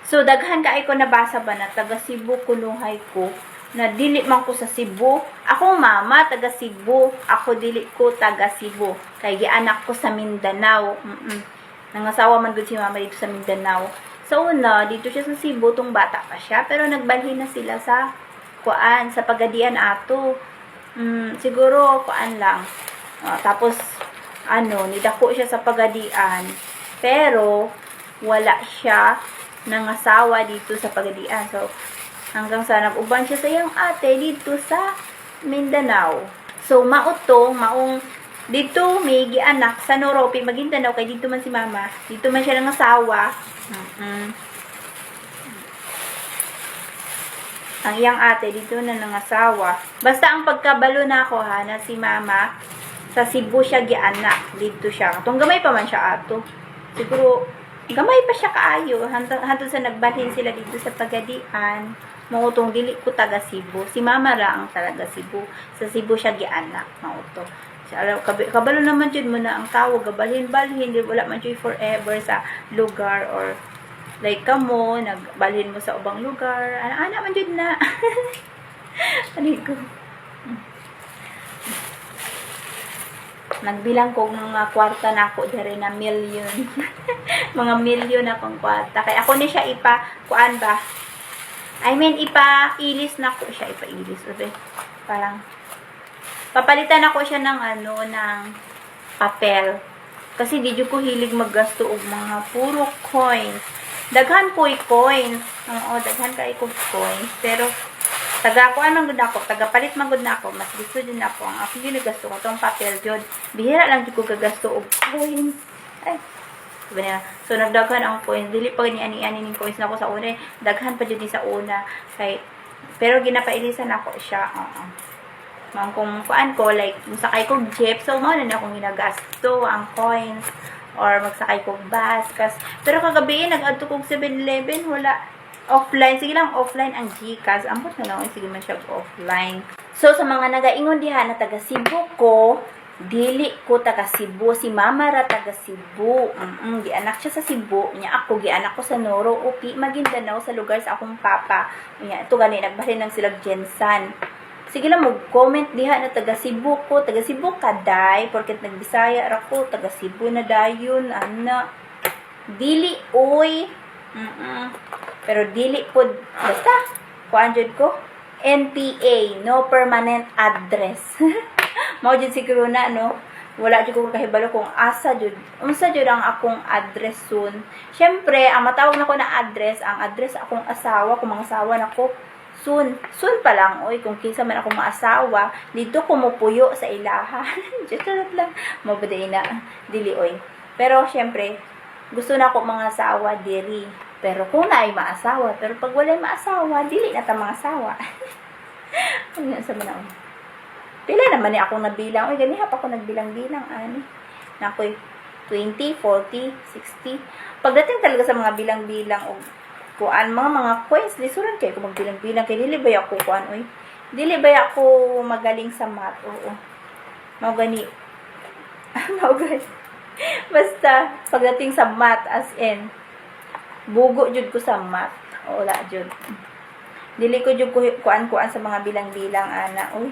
So daghan kay ko nabasa ba na taga Cebu kunuhay ko na dili man ko sa Cebu. Akong mama taga Cebu, ako dili ko taga Cebu. Kay gianak ko sa Mindanao. Nangasawa man gud si mama dito sa Mindanao. So una, dito siya sa Cebu, tong bata pa siya, pero nagbalhin na sila sa kuan, sa Pagadian ato. Siguro kuan lang. Tapos nidako siya sa Pagadian. Pero wala siya nangasawa dito sa Pagadian. So hanggang sa nag-uban siya sa iyang ate dito sa Mindanao. So, maong dito may gianak sa Noropi, Maguindanao, kay dito man si mama. Dito man siya nangasawa. Ang iyang ate dito na nangasawa. Basta ang pagkabalo na ako na si mama sa Cebu siya gianak. Dito siya. Katong gamay pa man siya ato. Siguro gamay pa siya kaayo. Hantod sa nagbalhin sila dito sa Pagadian. Mautong dili ko taga Cebu. Si mama ra ang talaga Cebu. Sa Cebu siya gianak. Mauto. Kabalo naman jud mo na ang tawag. Gabalhin-balhin. Wala man jud forever sa lugar or like kamo, nagbalhin mo sa ubang lugar. Ana man jud na. Anigo. Nagbilang ko mga kwarta na ako dere na million. Mga million akong kwarta. Kaya ako ni siya kuan ba? I mean, ipa-ilis na ko siya. Ipa-ilis. Okay? Parang, papalitan ako siya ng ng papel. Kasi di ko hilig maggasto og mga puro coins. Daghan po coins. Oo, daghan kay ko coins. Pero, taga-kuan man gud ako. Taga-palit man gud na ako. Mas gusto din ako. Ang ako yung nagasto ko. Itong papel yun. Bihira lang di ko gagasto og coins. Ay, so nagdaghan ang coins, dili pa ni ani ning coins nako sa una, daghan pa jud ni sa una kay pero ginapailisan ako siya. Mao kung kuan ko like musakay kog jeep, so mao na akong ginagasto ang coins or magsakay kog bus pero kagabi nag-adto kog 7-Eleven, wala offline, sige lang offline ang GCash, ambot na lang sige man siya offline. So sa mga nagaingon diha na taga Cebu ko, dili ko taga Cebu, si mama ra taga Cebu. Gianak siya sa Cebu, nya ako gianak ko sa Noropi, Maguindanao, sa lugar sa akong papa. Nya ito gani nagbalhin ng sila Jensan. Sige lang mag-comment diha na taga Cebu ko, taga Cebu kaday, porket nagbisaya ra ko, taga Cebu na dayon, ana. Dili oy. Pero dili po basta kuan jud ko NPA, no permanent address. Mao jud siguro na wala jud ko kahibalo kung asa jud unsa jud ang akong address soon. Syempre ang matawag nako na address, ang address akong asawa, kung mangasawa nako soon pa lang oy, kung kinsa man akong maasawa dito ko mopuyo sa ilaha. Just lang mabuday na dili oy. Pero syempre gusto na ko mga asawa diri. Pero kung naay maasawa, pero pag walay maasawa, dili na ta mga asawa. Ano sa man pila naman ni akong nabilang. Uy, ganiha pa ako nagbilang-bilang, ani. Na ako'y 20, 40, 60. Pagdating talaga sa mga bilang-bilang o kuan, mga coins, lisuran kayo kung magbilang-bilang. Kaya dili ba ako kuan, uy? Dili ba ako magaling sa math? Oo. Mau gani. Mau gani. Basta, pagdating sa math, as in, bugo jud ko sa math. O, wala jud. Dili ko jud kuan-kuan sa mga bilang-bilang, ana, uy.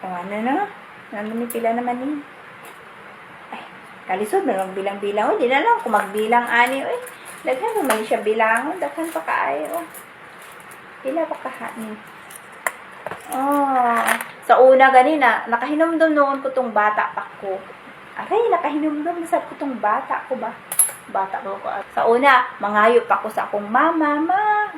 Ano na? Naman ni pila naman ni. Ay, kalisod na lang bilang-bilang. Uy, di na lang kung magbilang ani. Uy, daghan naman siya bilang. Daghan pa kaayo. Pila pa kahani. Sa una ganina, nakahinumdum noon ko tong bata pa ko. Aray, nakahinumdum na sa ko tong bata ko ba? Bata ko. Sa una, mangayo pa ko sa akong mama,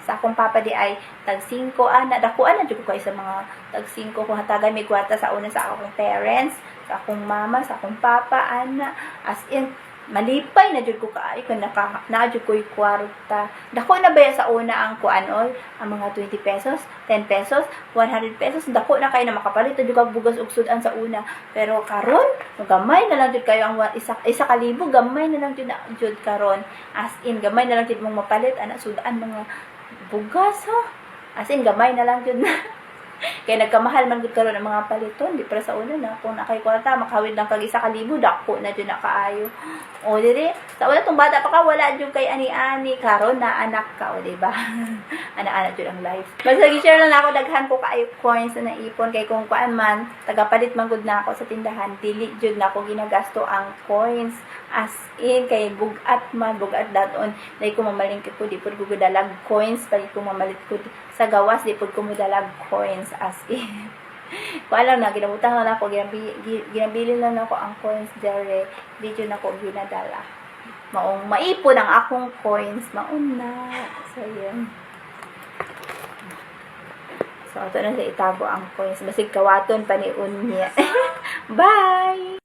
sa akong papa di ay tag 5 ana, dakuan na jud ko kay sa mga tag 5 kung hatagan may kwarta sa una sa akong parents, sa akong mama, sa akong papa ana, as in malipay na jud ko kaayo kun na jud ko'y kwarta. Dako na ba sa una ang kuan ol, ang mga 20 pesos, 10 pesos, 100 pesos, dako na kay na makapalit jud kag bugas ug sudan sa una. Pero karon, gamay na lang jud kayo ang isa ka libo, gamay na lang jud karon. As in gamay na lang jud mong mapalit ana sudan mga bugas ho. As in gamay na lang jud na. Kaya nagkamahal man gud karon ang mga paliton, di para sa una na kung nakay kwarta makawid lang kag 1,000 dako na jud na kaayo. O diri, sa una tong bata pa ka wala jud kay ani-ani karon na anak ka o di ba? Ana-ana jud ang life. Basta gi-share lang ako daghan ko kaayo coins na naipon kay kung kuan man tagapalit man gud na ako sa tindahan, dili jud na ako ginagasto ang coins as in kay bugat man bugat daton dai ko mamalingkit ko di pud ko dalag coins pag ko mamalit ko sa gawas di pud ko modalag coins as in. Kung alam na ginabutang na ako ginabili na ako ang coins dire di jud nako ginadala maong maipon ang akong coins mauna. So yun, so ato na sa itago ang coins basig kawaton pa ni unya. Bye.